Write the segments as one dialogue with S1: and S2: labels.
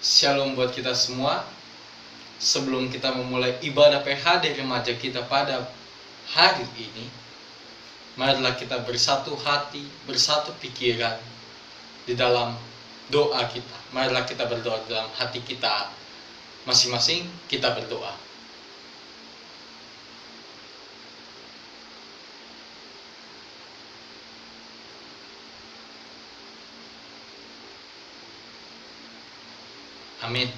S1: Shalom buat kita semua. Sebelum kita memulai ibadah PHD remaja kita pada hari ini, marilah kita bersatu hati, bersatu pikiran di dalam doa kita. Marilah kita berdoa dalam hati kita masing-masing. Kita berdoa. Amin.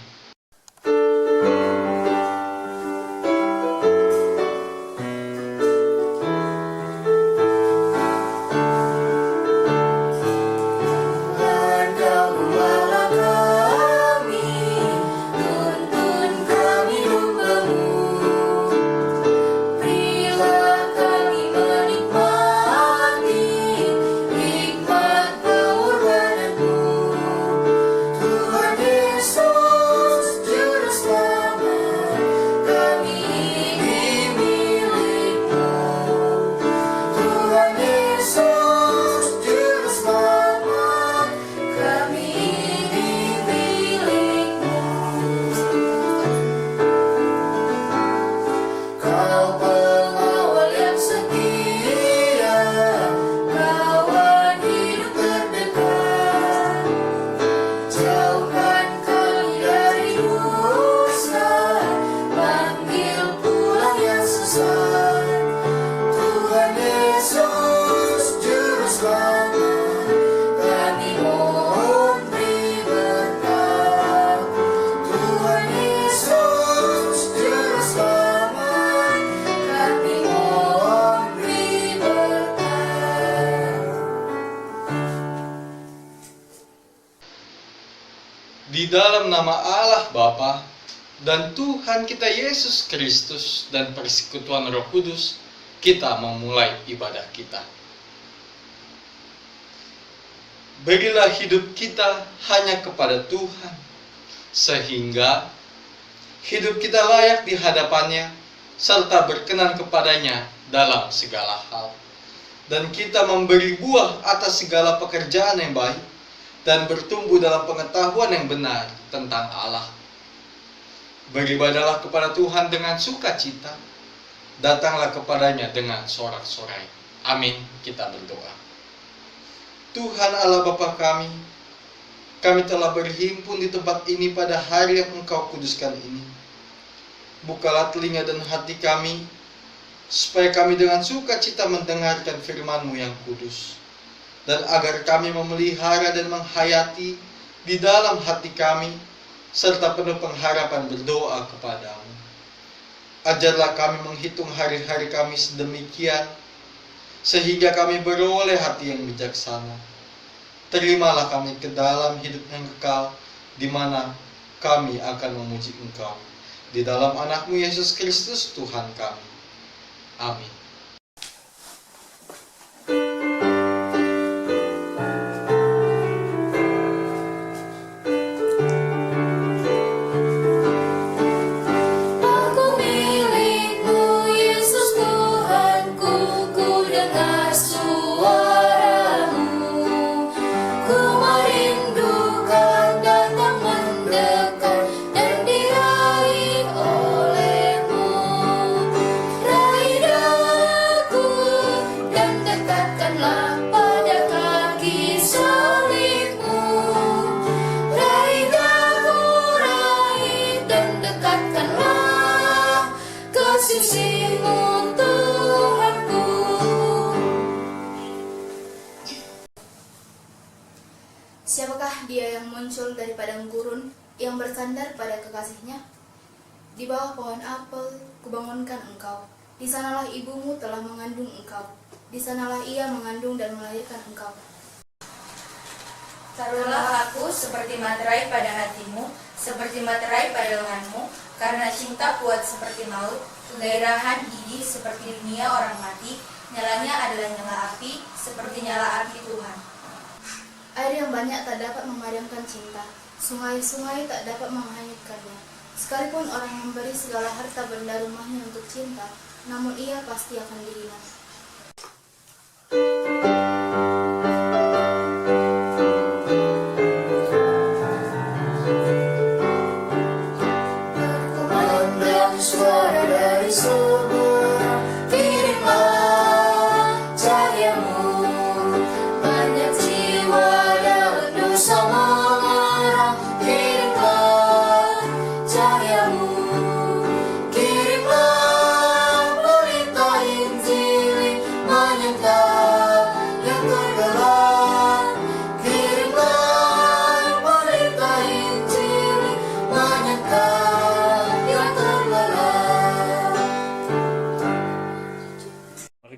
S1: Di dalam nama Allah Bapa dan Tuhan kita Yesus Kristus dan persekutuan Roh Kudus, kita memulai ibadah kita. Berilah hidup kita hanya kepada Tuhan, sehingga hidup kita layak di hadapannya, serta berkenan kepadanya dalam segala hal. Dan kita memberi buah atas segala pekerjaan yang baik, dan bertumbuh dalam pengetahuan yang benar tentang Allah. Beribadahlah kepada Tuhan dengan sukacita, datanglah kepadanya dengan sorak-sorai. Amin. Kita berdoa. Tuhan Allah Bapa kami telah berhimpun di tempat ini pada hari yang Engkau kuduskan ini. Bukalah telinga dan hati kami, supaya kami dengan sukacita mendengarkan firman-Mu yang kudus, dan agar kami memelihara dan menghayati di dalam hati kami, serta penuh pengharapan berdoa kepadamu. Ajarlah kami menghitung hari-hari kami sedemikian, sehingga kami beroleh hati yang bijaksana. Terimalah kami ke dalam hidup yang kekal, di mana kami akan memuji Engkau. Di dalam Anak-Mu Yesus Kristus Tuhan kami. Amin.
S2: Siapakah dia yang muncul dari padang gurun, yang bersandar pada kekasihnya? Di bawah pohon apel, kubangunkan engkau. Di sanalah ibumu telah mengandung engkau. Di sanalah ia mengandung dan melahirkan engkau.
S3: Taruhlah aku seperti materai pada hatimu, seperti materai pada lenganmu, karena cinta kuat seperti maut, kegairahan gigih seperti dunia orang mati, nyalanya adalah nyala api, seperti nyala api Tuhan.
S2: Air yang banyak tak dapat memadamkan cinta, sungai-sungai tak dapat menghanyutkannya. Sekalipun orang memberi segala harta benda rumahnya untuk cinta, namun ia pasti akan dihina.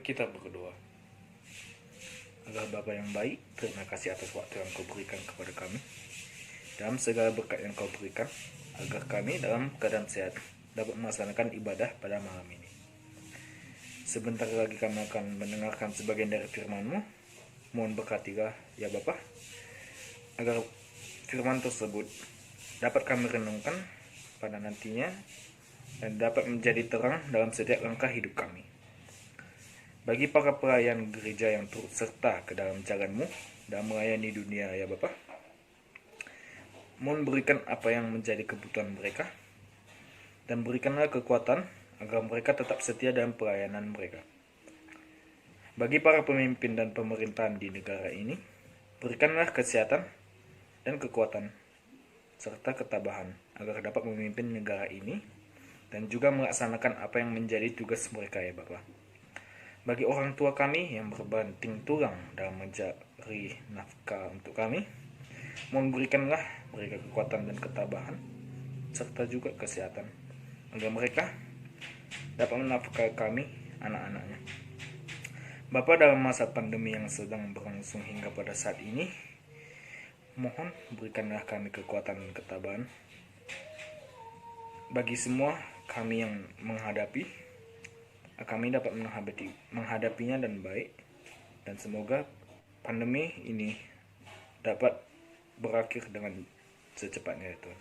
S4: kita berdoa. Agar Bapa yang baik, terima kasih atas waktu yang Kau berikan kepada kami. Dalam segala berkat yang Kau berikan, agar kami dalam keadaan sehat dapat melaksanakan ibadah pada malam ini. Sebentar lagi kami akan mendengarkan sebagian dari firman-Mu. Mohon berkatilah ya Bapa, agar firman tersebut dapat kami renungkan pada nantinya dan dapat menjadi terang dalam setiap langkah hidup kami. Bagi para pelayan gereja yang turut serta ke dalam jalan-Mu dan melayani dunia ya Bapa, mohon berikan apa yang menjadi kebutuhan mereka dan berikanlah kekuatan agar mereka tetap setia dalam pelayanan mereka. Bagi para pemimpin dan pemerintahan di negara ini, berikanlah kesehatan dan kekuatan serta ketabahan agar dapat memimpin negara ini dan juga melaksanakan apa yang menjadi tugas mereka ya Bapa. Bagi orang tua kami yang berbanting tulang dalam mencari nafkah untuk kami, mohon berikanlah mereka kekuatan dan ketabahan serta juga kesehatan agar mereka dapat menafkahi kami, anak-anaknya. Bapa, dalam masa pandemi yang sedang berlangsung hingga pada saat ini, mohon berikanlah kami kekuatan dan ketabahan bagi semua kami yang menghadapi. Kami dapat menghadapinya dan baik, dan semoga pandemi ini dapat berakhir dengan secepatnya ya Tuhan.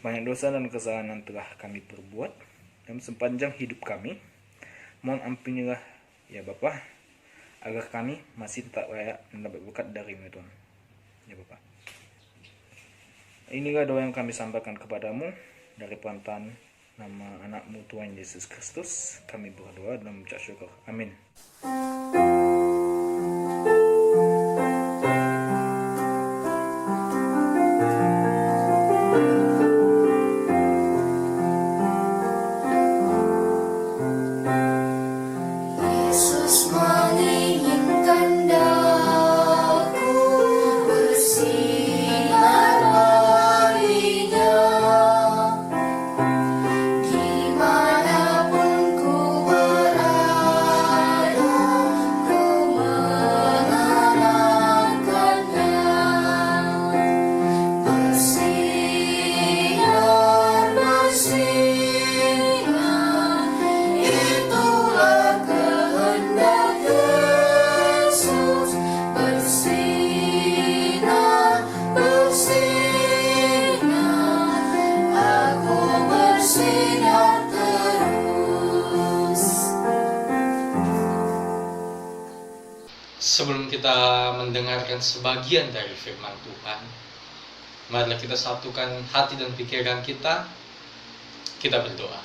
S4: Banyak dosa dan kesalahan yang telah kami perbuat dalam sepanjang hidup kami, mohon ampunilah ya Bapa, agar kami masih tetap layak mendapat berkat dari-Mu Tuhan ya Bapa. Inilah doa yang kami sampaikan kepadamu dari perantaraan nama anak-Mu Tuhan Yesus Kristus. Kami berdoa dan mengucap syukur. Amin.
S3: Yesus menginginkan daku bersinar baginya. Dimanapun ku berada, ku menerangkannya. Bersinar, bersinar, itulah kehendak Yesus. Bersinar, bersinar, aku bersinar terus.
S1: Sebelum kita mendengarkan sebagian dari firman Tuhan, marilah kita satukan hati dan pikiran kita berdoa.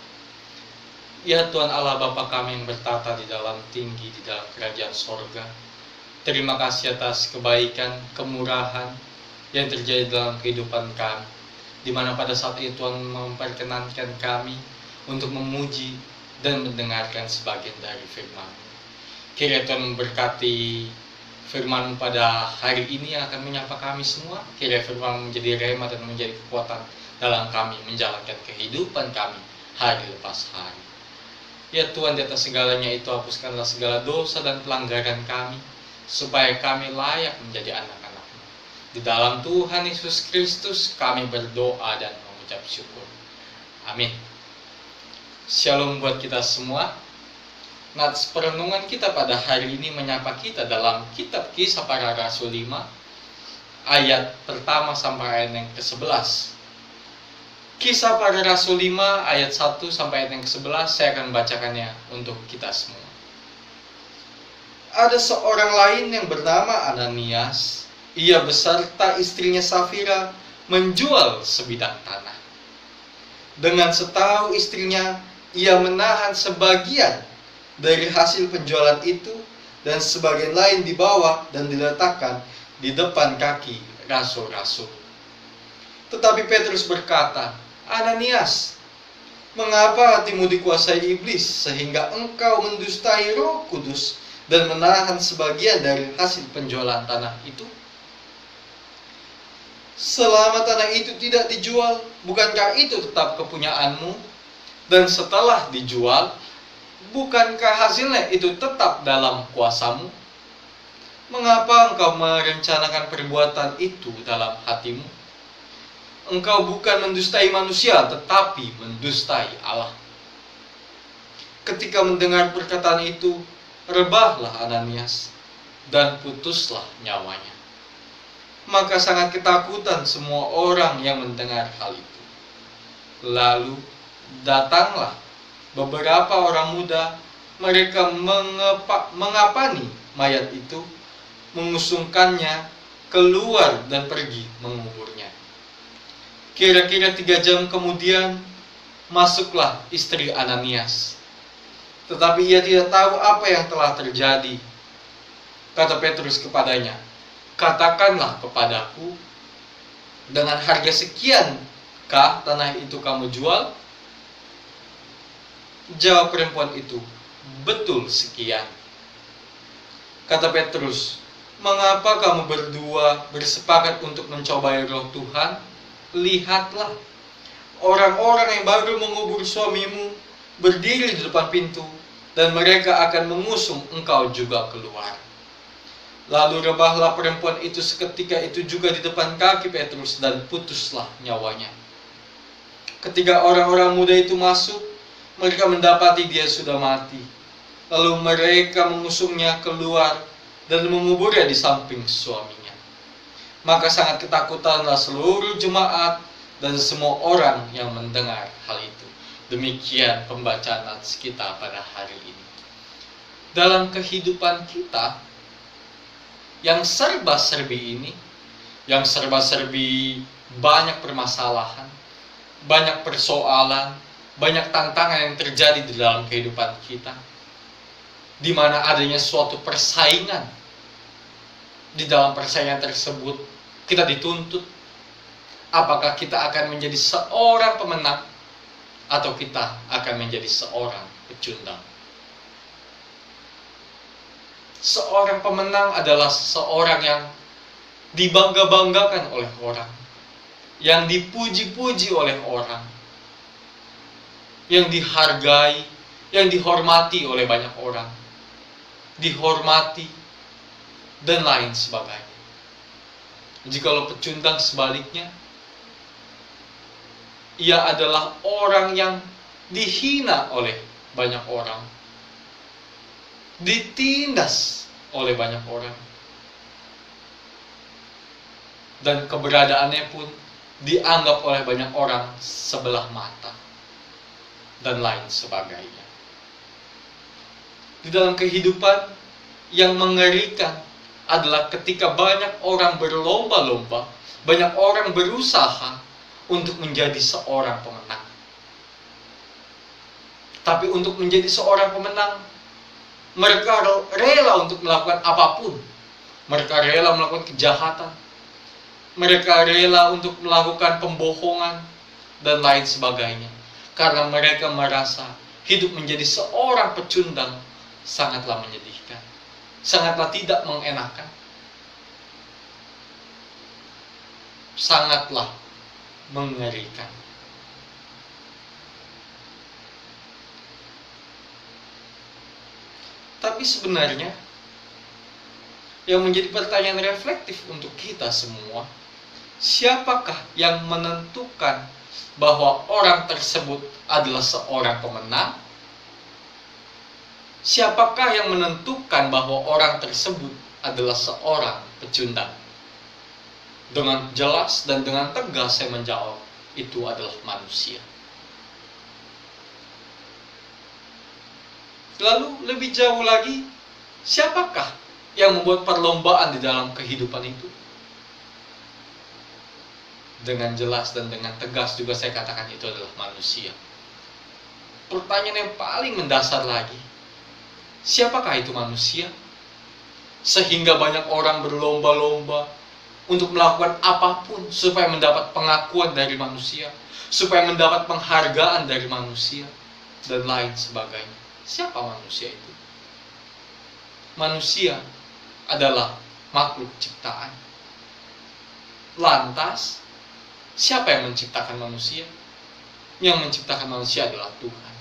S1: Ya Tuhan Allah Bapa kami yang bertata di dalam tinggi di dalam kerajaan sorga, terima kasih atas kebaikan, kemurahan yang terjadi dalam kehidupan kami, di mana pada saat itu Tuhan memperkenankan kami untuk memuji dan mendengarkan sebagian dari firman. Kiranya Tuhan memberkati firman pada hari ini yang akan menyapa kami semua. Kiranya firman menjadi rema dan menjadi kekuatan dalam kami menjalankan kehidupan kami hari lepas hari. Ya Tuhan, di atas segalanya itu hapuskanlah segala dosa dan pelanggaran kami, supaya kami layak menjadi anak-anak-Mu. Di dalam Tuhan Yesus Kristus kami berdoa dan mengucap syukur. Amin. Shalom buat kita semua. Nats perenungan kita pada hari ini menyapa kita dalam kitab Kisah Para Rasul 5 ayat pertama sampai ayat yang ke-11. Kisah Para Rasul 5 ayat 1 sampai ayat yang ke-11, saya akan bacakannya untuk kita semua. Ada seorang lain yang bernama Ananias. Ia beserta istrinya Safira menjual sebidang tanah. Dengan setahu istrinya, ia menahan sebagian dari hasil penjualan itu dan sebagian lain dibawa dan diletakkan di depan kaki rasul-rasul. Tetapi Petrus berkata, Ananias, mengapa hatimu dikuasai iblis sehingga engkau mendustai Roh Kudus dan menahan sebagian dari hasil penjualan tanah itu? Selama tanah itu tidak dijual, bukankah itu tetap kepunyaanmu? Dan setelah dijual, Bukankah hasilnya itu tetap dalam kuasamu? Mengapa engkau merencanakan perbuatan itu dalam hatimu? Engkau bukan mendustai manusia, tetapi mendustai Allah. Ketika mendengar perkataan itu, rebahlah Ananias, dan putuslah nyawanya. Maka sangat ketakutan semua orang yang mendengar hal itu. Lalu datanglah beberapa orang muda, mereka mengapani mayat itu, mengusungkannya keluar dan pergi menguburnya. Kira-kira 3 jam kemudian, masuklah istri Ananias. Tetapi ia tidak tahu apa yang telah terjadi. Kata Petrus kepadanya, "Katakanlah kepadaku, dengan harga sekian kah tanah itu kamu jual?" Jawab perempuan itu, "Betul sekian." Kata Petrus, "Mengapa kamu berdua bersepakat untuk mencobai roh Tuhan? Lihatlah, orang-orang yang baru mengubur suamimu berdiri di depan pintu, dan mereka akan mengusung engkau juga keluar." Lalu rebahlah perempuan itu seketika itu juga di depan kaki Petrus, dan putuslah nyawanya. Ketika orang-orang muda itu masuk, mereka mendapati dia sudah mati. Lalu mereka mengusungnya keluar dan menguburnya di samping suaminya. Maka sangat ketakutanlah seluruh jemaat dan semua orang yang mendengar hal itu. Demikian pembacaan nats kita pada hari ini. Dalam kehidupan kita yang serba-serbi ini, yang serba-serbi banyak permasalahan, banyak persoalan, banyak tantangan yang terjadi di dalam kehidupan kita, di mana adanya suatu persaingan. Di dalam persaingan tersebut kita dituntut apakah kita akan menjadi seorang pemenang atau kita akan menjadi seorang pecundang. Seorang pemenang adalah seorang yang dibangga-banggakan oleh orang, yang dipuji-puji oleh orang, yang dihargai, yang dihormati oleh banyak orang, dihormati, dan lain sebagainya. Jikalau pecundang sebaliknya, ia adalah orang yang dihina oleh banyak orang, ditindas oleh banyak orang, dan keberadaannya pun dianggap oleh banyak orang sebelah mata, dan lain sebagainya. Di dalam kehidupan yang mengerikan adalah ketika banyak orang berlomba-lomba, banyak orang berusaha untuk menjadi seorang pemenang. Tapi untuk menjadi seorang pemenang, mereka rela untuk melakukan apapun. Mereka rela melakukan kejahatan. Mereka rela untuk melakukan pembohongan dan lain sebagainya. Karena mereka merasa hidup menjadi seorang pecundang sangatlah menyedihkan, sangatlah tidak mengenakan, sangatlah mengerikan. Tapi sebenarnya yang menjadi pertanyaan reflektif untuk kita semua, siapakah yang menentukan bahwa orang tersebut adalah seorang pemenang? Siapakah yang menentukan bahwa orang tersebut adalah seorang pecundang? Dengan jelas dan dengan tegas saya menjawab, itu adalah manusia. Lalu lebih jauh lagi, siapakah yang membuat perlombaan di dalam kehidupan itu? Dengan jelas dan dengan tegas juga saya katakan itu adalah manusia. Pertanyaan yang paling mendasar lagi, siapakah itu manusia? Sehingga banyak orang berlomba-lomba untuk melakukan apapun supaya mendapat pengakuan dari manusia, supaya mendapat penghargaan dari manusia, dan lain sebagainya. Siapa manusia itu? Manusia adalah makhluk ciptaan. Lantas, siapa yang menciptakan manusia? Yang menciptakan manusia adalah Tuhan.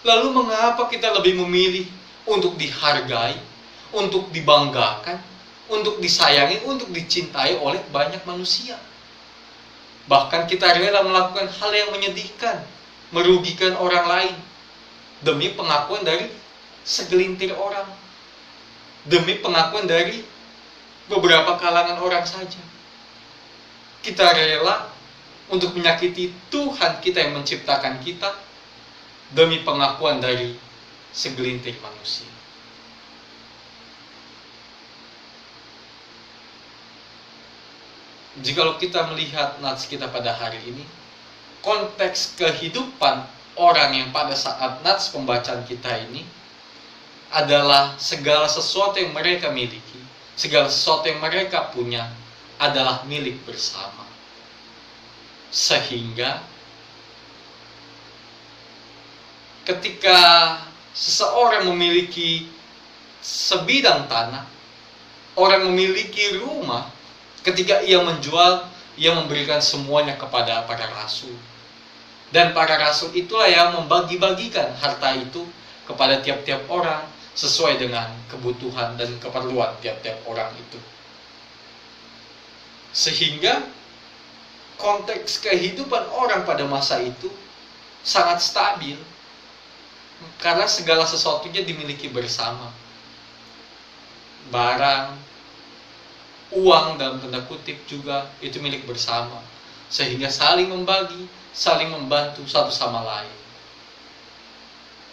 S1: Lalu mengapa kita lebih memilih untuk dihargai, untuk dibanggakan, untuk disayangi, untuk dicintai oleh banyak manusia? Bahkan kita rela melakukan hal yang menyedihkan, merugikan orang lain, demi pengakuan dari segelintir orang, demi pengakuan dari beberapa kalangan orang saja. Kita rela untuk menyakiti Tuhan kita yang menciptakan kita, demi pengakuan dari segelintir manusia. Jikalau kita melihat nats kita pada hari ini, konteks kehidupan orang yang pada saat nats pembacaan kita ini adalah segala sesuatu yang mereka miliki, segala sesuatu yang mereka punya adalah milik bersama. Sehingga ketika seseorang memiliki sebidang tanah, orang memiliki rumah, ketika ia menjual, ia memberikan semuanya kepada para rasul. Dan para rasul itulah yang membagi-bagikan harta itu kepada tiap-tiap orang sesuai dengan kebutuhan dan keperluan tiap-tiap orang itu. Sehingga konteks kehidupan orang pada masa itu sangat stabil, karena segala sesuatunya dimiliki bersama. Barang, uang dalam tanda kutip juga itu milik bersama, sehingga saling membagi, saling membantu satu sama lain.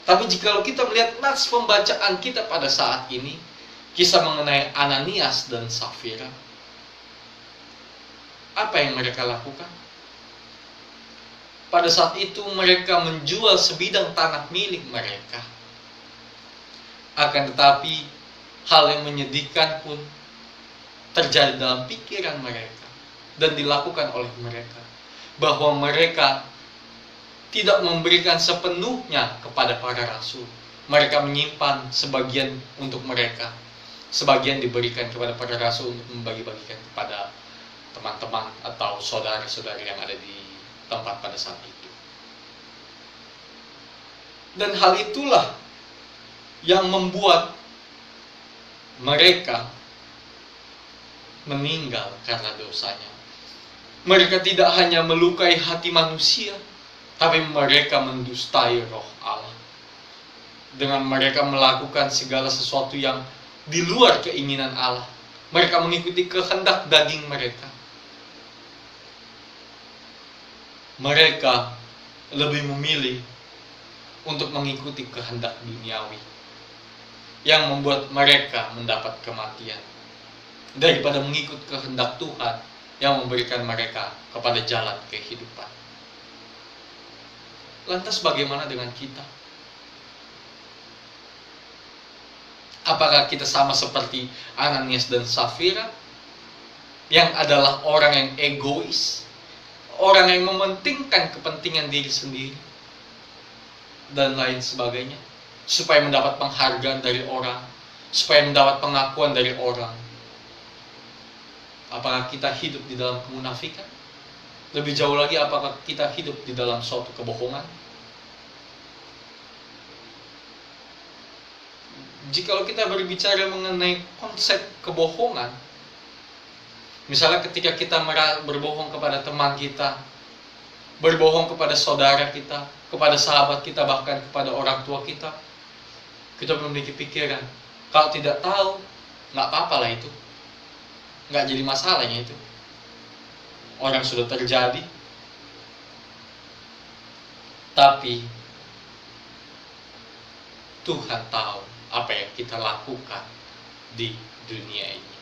S1: Tapi jikalau kita melihat nats pembacaan kita pada saat ini, kisah mengenai Ananias dan Safira, apa yang mereka lakukan? Pada saat itu mereka menjual sebidang tanah milik mereka. Akan tetapi hal yang menyedihkan pun terjadi dalam pikiran mereka dan dilakukan oleh mereka, bahwa mereka tidak memberikan sepenuhnya kepada para rasul. Mereka menyimpan sebagian untuk mereka, sebagian diberikan kepada para rasul untuk membagi-bagikan kepada teman-teman atau saudara-saudari yang ada di tempat pada saat itu. Dan hal itulah yang membuat mereka meninggal karena dosanya. Mereka tidak hanya melukai hati manusia, tapi mereka mendustai roh Allah. Dengan mereka melakukan segala sesuatu yang di luar keinginan Allah. Mereka mengikuti kehendak daging mereka. Mereka lebih memilih untuk mengikuti kehendak duniawi yang membuat mereka mendapat kematian, daripada mengikut kehendak Tuhan yang memberikan mereka kepada jalan kehidupan. Lantas bagaimana dengan kita? Apakah kita sama seperti Ananias dan Safira, yang adalah orang yang egois, orang yang mementingkan kepentingan diri sendiri dan lain sebagainya, supaya mendapat penghargaan dari orang, supaya mendapat pengakuan dari orang? Apakah kita hidup di dalam kemunafikan? Lebih jauh lagi, apakah kita hidup di dalam suatu kebohongan? Jikalau kita berbicara mengenai konsep kebohongan, misalnya ketika kita berbohong kepada teman kita, berbohong kepada saudara kita, kepada sahabat kita, bahkan kepada orang tua kita, kita memiliki pikiran, kalau tidak tahu, nggak apa-apa lah itu. Nggak jadi masalahnya itu. Orang sudah terjadi. Tapi Tuhan tahu apa yang kita lakukan di dunia ini.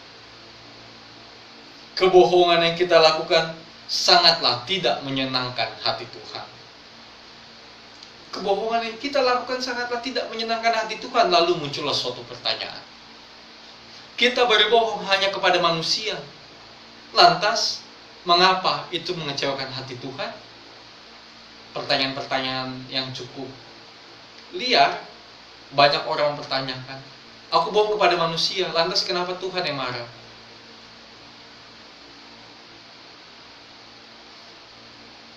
S1: Kebohongan yang kita lakukan sangatlah tidak menyenangkan hati Tuhan. Kebohongan yang kita lakukan sangatlah tidak menyenangkan hati Tuhan. Lalu muncullah suatu pertanyaan. Kita berbohong hanya kepada manusia. Lantas, mengapa itu mengecewakan hati Tuhan? Pertanyaan-pertanyaan yang cukup liar. Banyak orang mempertanyakan. Aku bohong kepada manusia, lantas kenapa Tuhan yang marah?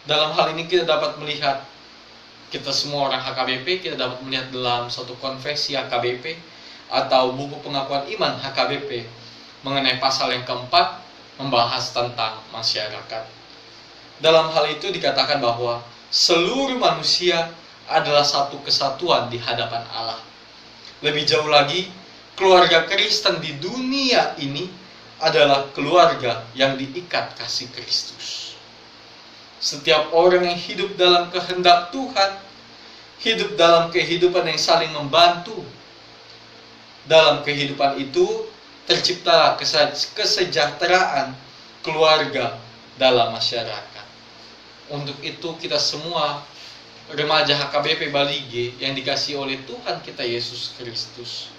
S1: Dalam hal ini kita dapat melihat Kita semua orang HKBP, kita dapat melihat dalam suatu konfesi HKBP atau buku pengakuan iman HKBP mengenai pasal yang keempat membahas tentang masyarakat. Dalam hal itu dikatakan bahwa seluruh manusia adalah satu kesatuan di hadapan Allah. Lebih jauh lagi, keluarga Kristen di dunia ini adalah keluarga yang diikat kasih Kristus. Setiap orang yang hidup dalam kehendak Tuhan, hidup dalam kehidupan yang saling membantu. Dalam kehidupan itu terciptalah kesejahteraan keluarga dalam masyarakat. Untuk itu kita semua remaja HKBP Bali G yang dikasihi oleh Tuhan kita Yesus Kristus,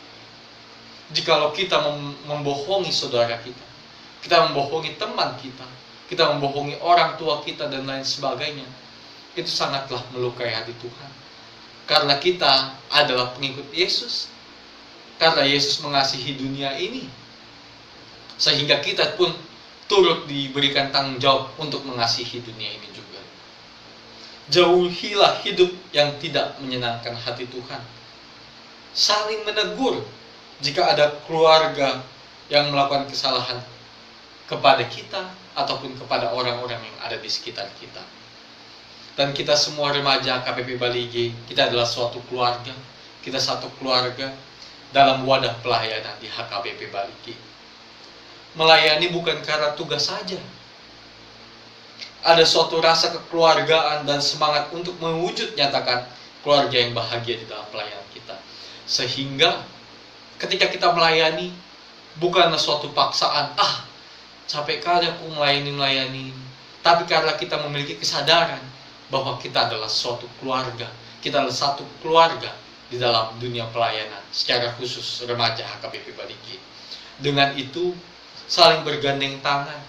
S1: jikalau kita membohongi saudara kita membohongi teman kita membohongi orang tua kita dan lain sebagainya, itu sangatlah melukai hati Tuhan. Karena kita adalah pengikut Yesus, karena Yesus mengasihi dunia ini, sehingga kita pun turut diberikan tanggung jawab untuk mengasihi dunia ini juga. Jauhilah hidup yang tidak menyenangkan hati Tuhan. Saling menegur jika ada keluarga yang melakukan kesalahan kepada kita ataupun kepada orang-orang yang ada di sekitar kita. Dan kita semua remaja KPP Bali G, kita adalah suatu keluarga. Kita satu keluarga dalam wadah pelayanan di HKBP Bali G. Melayani bukan karena tugas saja. Ada suatu rasa kekeluargaan dan semangat untuk mewujud nyatakan keluarga yang bahagia di dalam pelayanan kita. Sehingga ketika kita melayani, bukanlah suatu paksaan, capek kali aku melayani, tapi karena kita memiliki kesadaran bahwa kita adalah suatu keluarga, kita adalah satu keluarga di dalam dunia pelayanan, secara khusus remaja HKBP Bali G. Dengan itu, saling bergandeng tangan,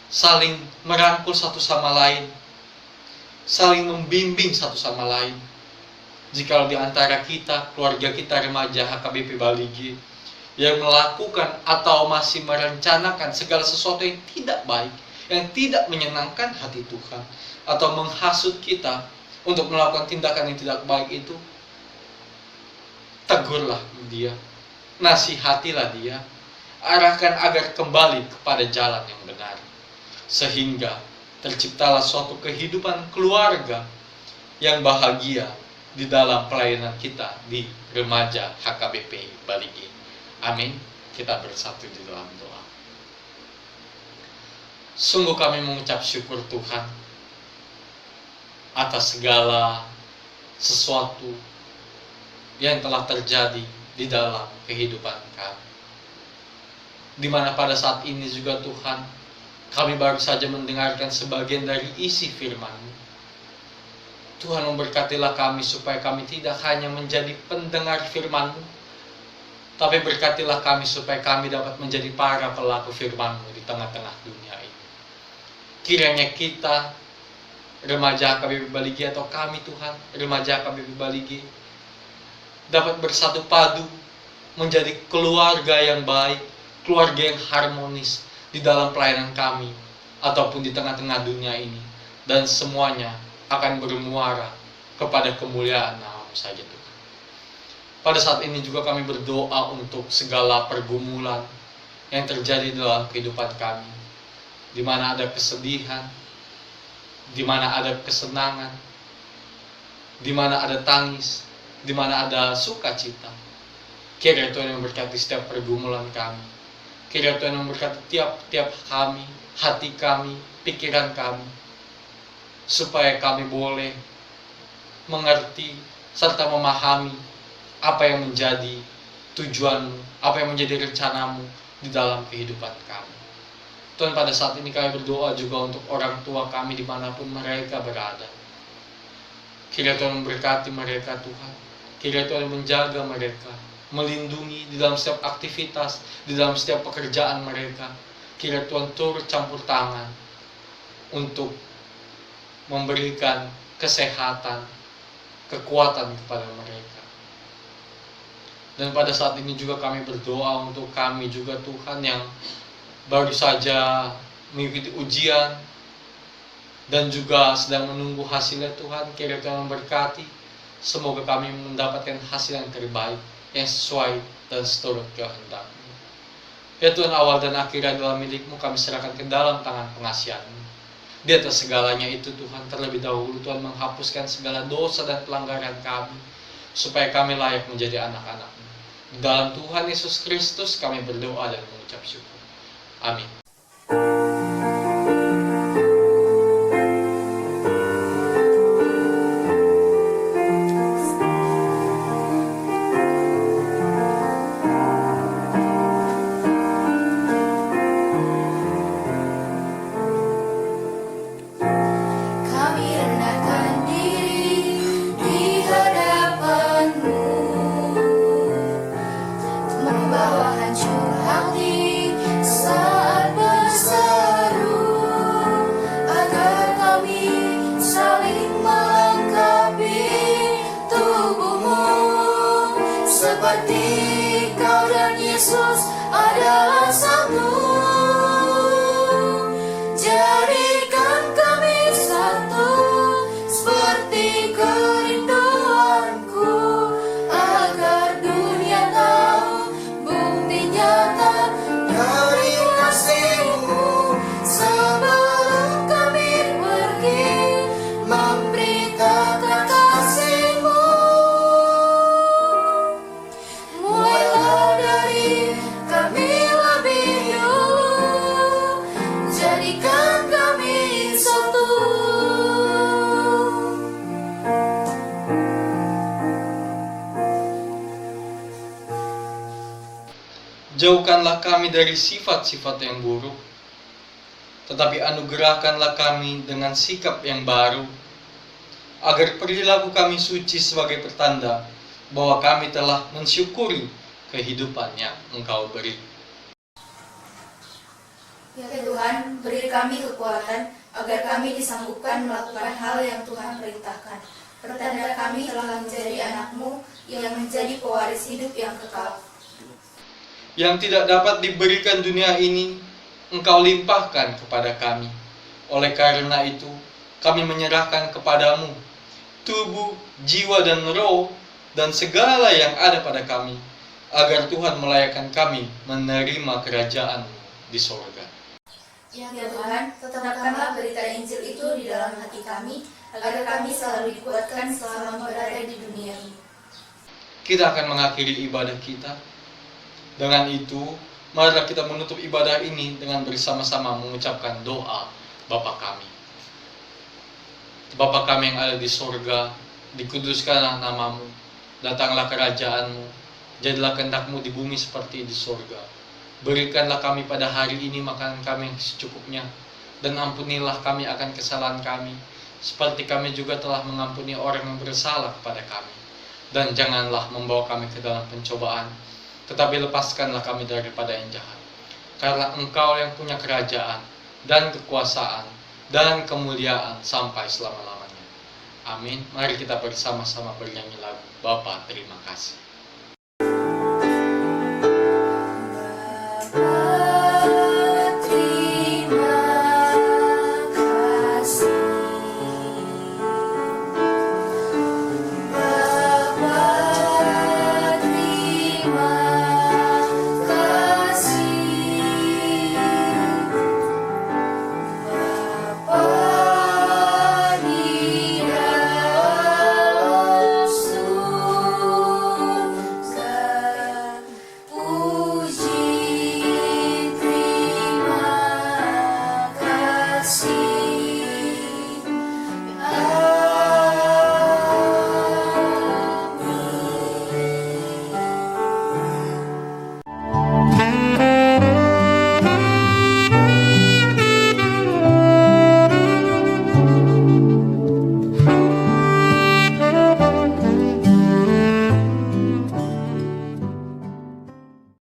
S1: saling merangkul satu sama lain, saling membimbing satu sama lain. Jikalau di antara kita, keluarga kita remaja HKBP Bali G, yang melakukan atau masih merencanakan segala sesuatu yang tidak baik, yang tidak menyenangkan hati Tuhan, atau menghasut kita untuk melakukan tindakan yang tidak baik itu, tegurlah dia, nasihatilah dia, arahkan agar kembali kepada jalan yang benar, sehingga terciptalah suatu kehidupan keluarga yang bahagia di dalam pelayanan kita di remaja HKBP Bali G. Amin. Kita bersatu di dalam doa. Sungguh kami mengucap syukur Tuhan atas segala sesuatu yang telah terjadi di dalam kehidupan kami. Di mana pada saat ini juga Tuhan, kami baru saja mendengarkan sebagian dari isi firman-Mu. Tuhan, memberkatilah kami supaya kami tidak hanya menjadi pendengar firman-Mu, tapi berkatilah kami supaya kami dapat menjadi para pelaku firman-Mu di tengah-tengah dunia ini. Kiranya kita, remaja HKBP Bali G, atau kami Tuhan, remaja HKBP Bali G, dapat bersatu padu menjadi keluarga yang baik, keluarga yang harmonis di dalam pelayanan kami, ataupun di tengah-tengah dunia ini. Dan semuanya akan bermuara kepada kemuliaan nama-Mu saja Tuhan. Pada saat ini juga kami berdoa untuk segala pergumulan yang terjadi dalam kehidupan kami, di mana ada kesedihan, di mana ada kesenangan, di mana ada tangis, di mana ada sukacita. Kiranya Tuhan yang memberkati setiap pergumulan kami. Kiranya Tuhan yang memberkati tiap kami, hati kami, pikiran kami, supaya kami boleh mengerti serta memahami apa yang menjadi tujuan-Mu, apa yang menjadi rencana-Mu di dalam kehidupan kami. Tuhan, pada saat ini kami berdoa juga untuk orang tua kami dimanapun mereka berada. Kiranya Tuhan memberkati mereka Tuhan. Kiranya Tuhan menjaga mereka, melindungi di dalam setiap aktivitas, di dalam setiap pekerjaan mereka. Kiranya Tuhan turut campur tangan untuk memberikan kesehatan, kekuatan kepada mereka. Dan pada saat ini juga kami berdoa untuk kami juga Tuhan yang baru saja mengikuti ujian dan juga sedang menunggu hasilnya Tuhan. Kiranya Tuhan memberkati, semoga kami mendapatkan hasil yang terbaik, yang sesuai dan seturut kehendak-Mu. Ya Tuhan, awal dan akhir adalah milik-Mu, kami serahkan ke dalam tangan pengasihan-Mu. Di atas segalanya itu Tuhan, terlebih dahulu Tuhan menghapuskan segala dosa dan pelanggaran kami, supaya kami layak menjadi anak-anak-Mu. Di dalam Tuhan Yesus Kristus kami berdoa dan mengucap syukur. Amin.
S2: Kami rendahkan diri di hadapan-Mu, membawa hancur hati saat berseru, agar kami saling melengkapi tubuh-Mu, seperti Kau dan Yesus adalah satu. Jadikan kami satu, seperti kerinduanku, agar dunia tahu bukti nyata dari kasih-Mu. Sebelum kami pergi memberitakan kasih-Mu, mulailah dari kami lebih dulu, jadikan kami satu.
S1: Jauhkanlah kami dari sifat-sifat yang buruk, tetapi anugerahkanlah kami dengan sikap yang baru, agar perilaku kami suci sebagai pertanda bahwa kami telah mensyukuri kehidupan yang Engkau beri.
S3: Ya Tuhan, beri kami kekuatan agar kami disanggupkan melakukan hal yang Tuhan perintahkan. Pertanda kami telah menjadi anak-Mu yang menjadi pewaris hidup yang kekal.
S1: Yang tidak dapat diberikan dunia ini, Engkau limpahkan kepada kami. Oleh karena itu, kami menyerahkan kepadamu tubuh, jiwa, dan roh, dan segala yang ada pada kami, agar Tuhan melayakkan kami menerima kerajaan-Mu di sorga.
S3: Ya Tuhan, tetapkanlah berita Injil itu di dalam hati kami, agar kami selalu dikuatkan selama berada di dunia ini.
S1: Kita akan mengakhiri ibadah kita. Dengan itu, marilah kita menutup ibadah ini dengan bersama-sama mengucapkan doa Bapa kami. Bapa kami yang ada di sorga, dikuduskanlah nama-Mu, datanglah kerajaan-Mu, jadilah kehendak-Mu di bumi seperti di sorga. Berikanlah kami pada hari ini makanan kami yang secukupnya, dan ampunilah kami akan kesalahan kami, seperti kami juga telah mengampuni orang yang bersalah kepada kami. Dan janganlah membawa kami ke dalam pencobaan, tetapi lepaskanlah kami daripada yang jahat. Karena Engkau yang punya kerajaan, dan kekuasaan, dan kemuliaan sampai selama-lamanya. Amin. Mari kita bersama-sama bernyanyi lagu Bapa Terima Kasih.